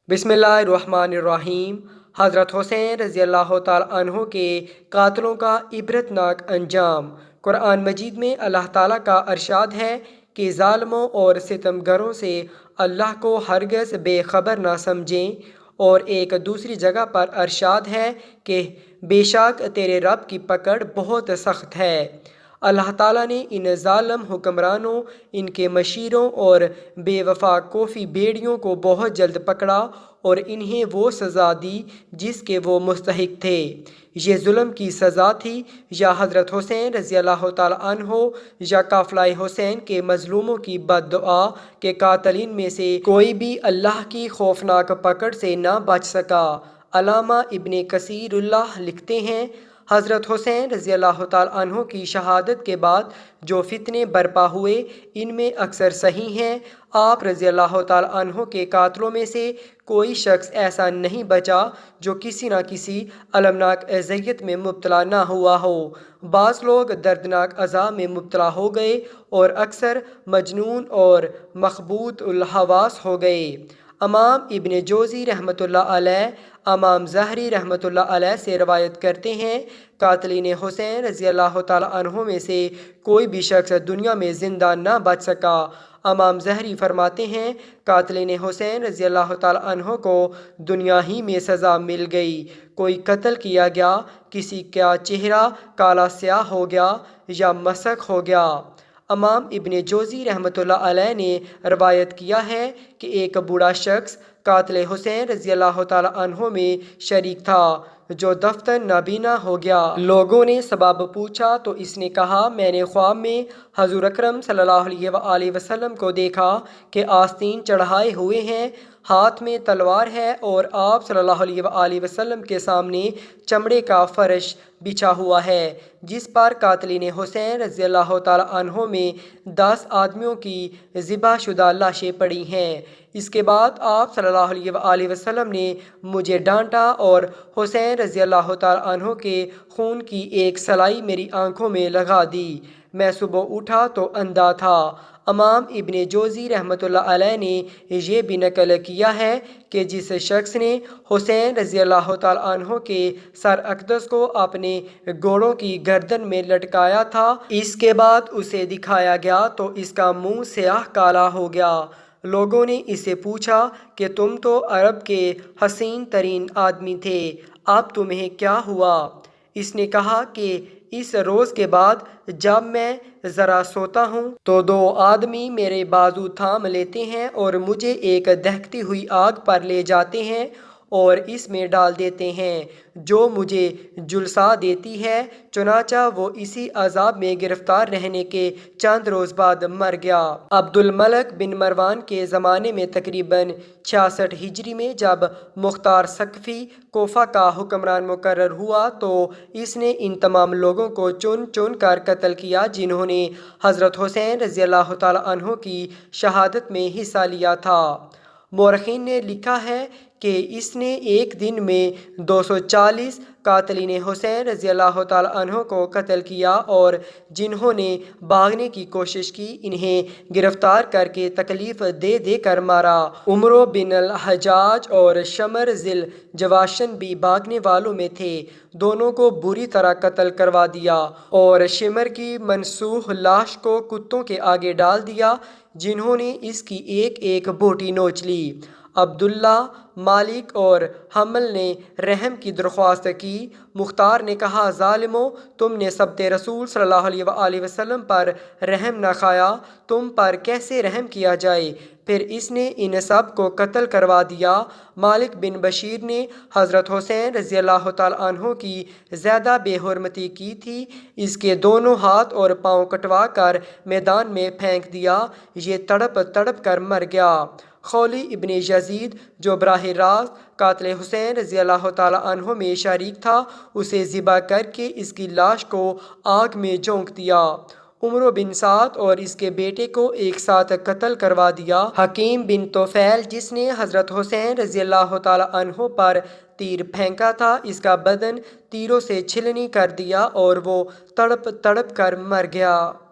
बिस्मिल्लाहिर्रहमानिर्रहीम। हज़रत हुसैन रज़ी अल्लाह ताला अन्हो के कातलों का इबरतनाक अंजाम। कुरान मजीद में अल्लाह ताला का अरशाद है कि ज़ालिमों और सितमगरों से अल्लाह को हरगज़ बेखबर ना समझें। और एक दूसरी जगह पर अरशाद है कि बेशक तेरे रब की पकड़ बहुत सख्त है। अल्लाह ताला ने इन ज़ालिम हुक्मरानों, इनके मशीरों और बेवफा कोफ़ी बेड़ियों को बहुत जल्द पकड़ा और इन्हें वो सज़ा दी जिसके वो मुस्तहिक थे। ये जुल्म की सज़ा थी, या हज़रत हुसैन रज़ी अल्लाह ताला अन्हो या काफ़िला हुसैन के मज़लूमों की बद्दुआ के कातलीन में से कोई भी अल्लाह की खौफनाक पकड़ से ना बच सका। अल्लामा इब्ने कसीरुल्लाह लिखते हैं, हज़रत हुसैन रज़ी अल्लाह ताला अन्हो की शहादत के बाद जो फितने बरपा हुए, इनमें अक्सर सही हैं। आप रज़ी अल्लाह ताला अन्हो के कातलों में से कोई शख्स ऐसा नहीं बचा जो किसी न किसी अलमनाक अज़ियत में मुब्तला ना हुआ हो। बाज़ लोग दर्दनाक अज़ा में मुब्तला हो गए और अक्सर मजनून और मखबूत उल हवास हो गए। इमाम इब्ने जोज़ी रहमतुल्लाह अलैह इमाम ज़हरी रहमतुल्लाह अलैह से रवायत करते हैं, कातलीन हुसैन रज़ी अल्लाह ताला अन्हो में से कोई भी शख्स दुनिया में ज़िंदा ना बच सका। इमाम ज़हरी फरमाते हैं, कातलीन हुसैन रज़ी अल्लाह ताला अन्हो को दुनिया ही में सज़ा मिल गई। कोई कत्ल किया गया, किसी का चेहरा काला स्याह हो गया या मसक हो गया। इमाम इब्ने जोज़ी रहमतुल्लाह अलैह ने रवायत किया है कि एक बूढ़ा शख्स कातिल हुसैन रज़ी अल्लाह ताला अन्हो में शरीक था, जो दफ्तन नाबीना हो गया। लोगों ने सबब पूछा तो इसने कहा, मैंने ख्वाब में हज़ूर अकरम सल्लल्लाहु अलैहि वसल्लम को देखा कि आस्तीन चढ़ाए हुए हैं, हाथ में तलवार है और आप सल्लल्लाहु अलैहि वसल्लम के सामने चमड़े का फर्श बिछा हुआ है जिस पर कातलीन हुसैन रज़ी अल्लाह ताला अन्हो में 10 आदमियों की ज़िबा शुदा लाशें पड़ी हैं। इसके बाद आप सल्लल्लाहु अलैहि वसल्लम ने मुझे डांटा और हुसैन रज़ी अल्लाह ताला अन्हो के खून की एक सलाई मेरी आंखों में लगा दी। मैं सुबह उठा तो अंधा था। इमाम इब्ने जोज़ी रहमतुल्लाह अलैह ने ये भी नकल किया है कि जिस शख्स ने हुसैन रज़ी अल्लाह ताला अन्हो के सर अक़दस को अपने घोड़ों की गर्दन में लटकाया था, इसके बाद उसे दिखाया गया तो इसका मुंह स्याह काला हो गया। लोगों ने इससे पूछा कि तुम तो अरब के हसीन तरीन आदमी थे, अब तुम्हें क्या हुआ? इसने कहा कि इस रोज़ के बाद जब मैं ज़रा सोता हूँ तो 2 आदमी मेरे बाजू थाम लेते हैं और मुझे एक दहकती हुई आग पर ले जाते हैं और इसमें डाल देते हैं, जो मुझे झुलसा देती है। चुनाचा वो इसी अजाब में गिरफ्तार रहने के चंद रोज़ बाद मर गया। अब्दुल मलिक बिन मरवान के ज़माने में तकरीबन 66 हिजरी में जब मुख्तार सकफ़ी कोफा का हुक्मरान मुकर्रर हुआ तो इसने इन तमाम लोगों को चुन चुन कर कत्ल किया जिन्होंने हज़रत हुसैन रज़ी अल्लाह ताला अन्हो की शहादत में हिस्सा लिया था। मौरख़ीन ने लिखा है कि इसने एक दिन में 240 कातलीन हुसैन रज़ी अल्लाह ताला अन्हो को कत्ल किया और जिन्होंने भागने की कोशिश की, इन्हें गिरफ्तार करके तकलीफ़ दे दे कर मारा। उमरो बिन अल हजाज और शमर ज़िल जवाशन भी भागने वालों में थे, दोनों को बुरी तरह कत्ल करवा दिया और शिमर की मनसूख लाश को कुत्तों के आगे डाल दिया, जिन्होंने इसकी एक एक बोटी नोच ली। अब्दुल्ला, मालिक और हमल ने रहम की दरख्वास्त की। मुख्तार ने कहा, ज़ालिमों, तुमने सबते रसूल सल्लल्लाहु अलैहि वसल्लम पर रहम न खाया, तुम पर कैसे रहम किया जाए? फिर इसने इन सब को कत्ल करवा दिया। मालिक बिन बशीर ने हज़रत हुसैन रज़ी अल्लाह ताला अन्हो की ज़्यादा बेहुरमती की थी, इसके दोनों हाथ और पाँव कटवा कर मैदान में फेंक दिया, ये तड़प तड़प कर मर गया। खौली इब्ने यजीद जो बराह रास्त कातिल हुसैन रज़ी अल्लाह ताला अन्हो में शरीक था, उसे ज़िबा करके इसकी लाश को आग में झोंक दिया। उमरो बिन साद और इसके बेटे को एक साथ कत्ल करवा दिया। हकीम बिन तोफैल, जिसने हज़रत हुसैन रज़ी अल्लाह ताला अन्हो पर तीर फेंका था, इसका बदन तीरों से छिलनी कर दिया और वो तड़प तड़प कर मर गया।